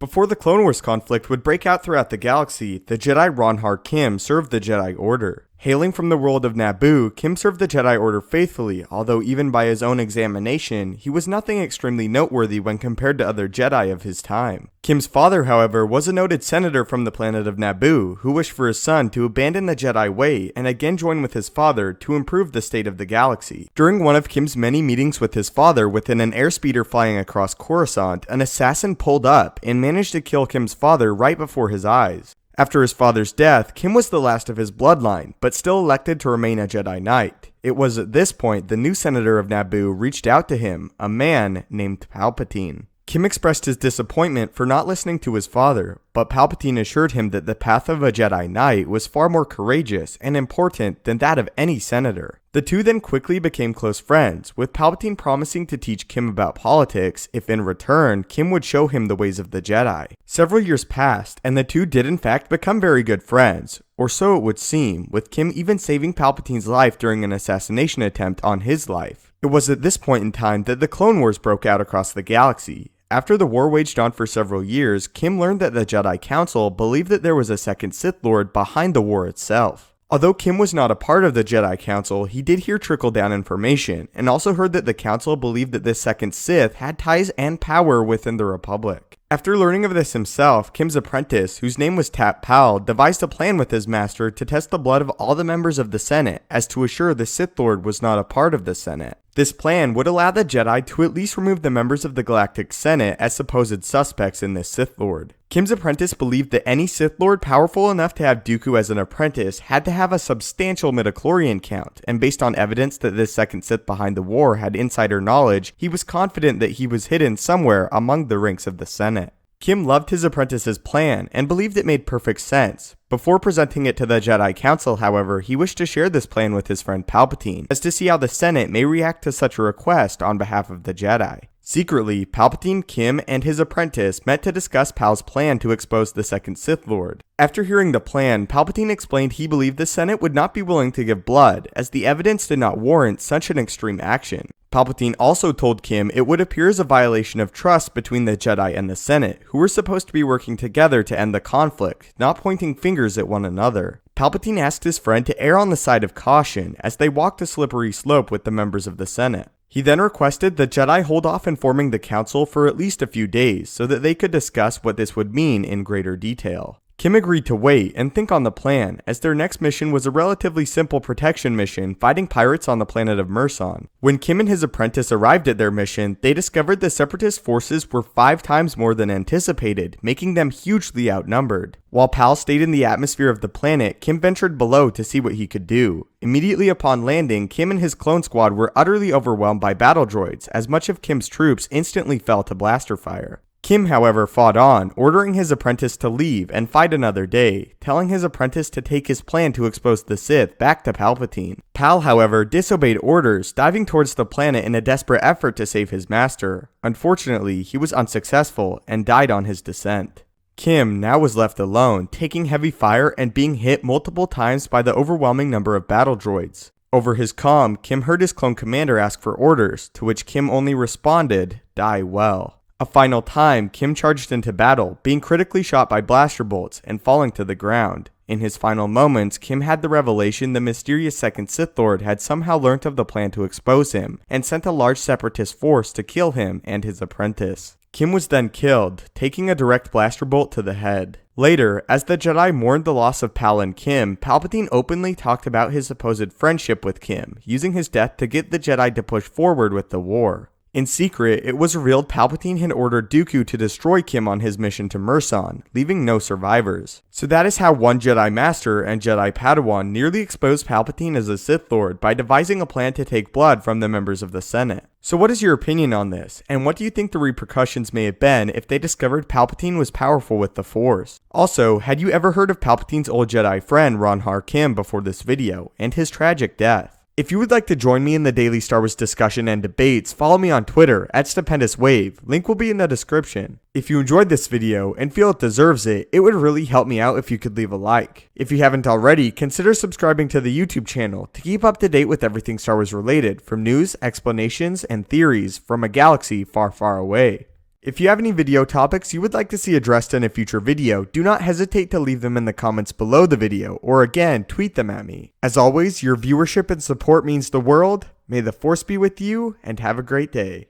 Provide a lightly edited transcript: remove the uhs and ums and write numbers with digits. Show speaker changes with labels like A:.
A: Before the Clone Wars conflict would break out throughout the galaxy, the Jedi Ronhar Kim served the Jedi Order. Hailing from the world of Naboo, Kim served the Jedi Order faithfully, although even by his own examination, he was nothing extremely noteworthy when compared to other Jedi of his time. Kim's father, however, was a noted senator from the planet of Naboo, who wished for his son to abandon the Jedi way and again join with his father to improve the state of the galaxy. During one of Kim's many meetings with his father within an airspeeder flying across Coruscant, an assassin pulled up and managed to kill Kim's father right before his eyes. After his father's death, Kim was the last of his bloodline, but still elected to remain a Jedi Knight. It was at this point the new senator of Naboo reached out to him, a man named Palpatine. Kim expressed his disappointment for not listening to his father, but Palpatine assured him that the path of a Jedi Knight was far more courageous and important than that of any senator. The two then quickly became close friends, with Palpatine promising to teach Kim about politics if in return Kim would show him the ways of the Jedi. Several years passed, and the two did in fact become very good friends, or so it would seem, with Kim even saving Palpatine's life during an assassination attempt on his life. It was at this point in time that the Clone Wars broke out across the galaxy. After the war waged on for several years, Kim learned that the Jedi Council believed that there was a second Sith Lord behind the war itself. Although Kim was not a part of the Jedi Council, he did hear trickle-down information, and also heard that the Council believed that this second Sith had ties and power within the Republic. After learning of this himself, Kim's apprentice, whose name was Tap Pal, devised a plan with his master to test the blood of all the members of the Senate, as to assure the Sith Lord was not a part of the Senate. This plan would allow the Jedi to at least remove the members of the Galactic Senate as supposed suspects in this Sith Lord. Kim's apprentice believed that any Sith Lord powerful enough to have Dooku as an apprentice had to have a substantial midichlorian count, and based on evidence that this second Sith behind the war had insider knowledge, he was confident that he was hidden somewhere among the ranks of the Senate. Kim loved his apprentice's plan and believed it made perfect sense. Before presenting it to the Jedi Council, however, he wished to share this plan with his friend Palpatine, as to see how the Senate may react to such a request on behalf of the Jedi. Secretly, Palpatine, Kim, and his apprentice met to discuss Pal's plan to expose the second Sith Lord. After hearing the plan, Palpatine explained he believed the Senate would not be willing to give blood, as the evidence did not warrant such an extreme action. Palpatine also told Kim it would appear as a violation of trust between the Jedi and the Senate, who were supposed to be working together to end the conflict, not pointing fingers at one another. Palpatine asked his friend to err on the side of caution as they walked a slippery slope with the members of the Senate. He then requested the Jedi hold off informing the Council for at least a few days so that they could discuss what this would mean in greater detail. Kim agreed to wait and think on the plan, as their next mission was a relatively simple protection mission fighting pirates on the planet of Merson. When Kim and his apprentice arrived at their mission, they discovered the Separatist forces were 5 times more than anticipated, making them hugely outnumbered. While Pal stayed in the atmosphere of the planet, Kim ventured below to see what he could do. Immediately upon landing, Kim and his clone squad were utterly overwhelmed by battle droids, as much of Kim's troops instantly fell to blaster fire. Kim, however, fought on, ordering his apprentice to leave and fight another day, telling his apprentice to take his plan to expose the Sith back to Palpatine. Pal, however, disobeyed orders, diving towards the planet in a desperate effort to save his master. Unfortunately, he was unsuccessful and died on his descent. Kim now was left alone, taking heavy fire and being hit multiple times by the overwhelming number of battle droids. Over his comm, Kim heard his clone commander ask for orders, to which Kim only responded, "Die well." A final time, Kim charged into battle, being critically shot by blaster bolts and falling to the ground. In his final moments, Kim had the revelation the mysterious second Sith Lord had somehow learnt of the plan to expose him, and sent a large separatist force to kill him and his apprentice. Kim was then killed, taking a direct blaster bolt to the head. Later, as the Jedi mourned the loss of Pal and Kim, Palpatine openly talked about his supposed friendship with Kim, using his death to get the Jedi to push forward with the war. In secret, it was revealed Palpatine had ordered Dooku to destroy Kim on his mission to Merson, leaving no survivors. So that is how one Jedi Master and Jedi Padawan nearly exposed Palpatine as a Sith Lord by devising a plan to take blood from the members of the Senate. So what is your opinion on this, and what do you think the repercussions may have been if they discovered Palpatine was powerful with the Force? Also, had you ever heard of Palpatine's old Jedi friend Ronhar Kim before this video, and his tragic death? If you would like to join me in the daily Star Wars discussion and debates, follow me on Twitter at Stupendous Wave. Link will be in the description. If you enjoyed this video and feel it deserves it, it would really help me out if you could leave a like. If you haven't already, consider subscribing to the YouTube channel to keep up to date with everything Star Wars related, from news, explanations, and theories from a galaxy far, far away. If you have any video topics you would like to see addressed in a future video, do not hesitate to leave them in the comments below the video, or again, tweet them at me. As always, your viewership and support means the world. May the Force be with you, and have a great day.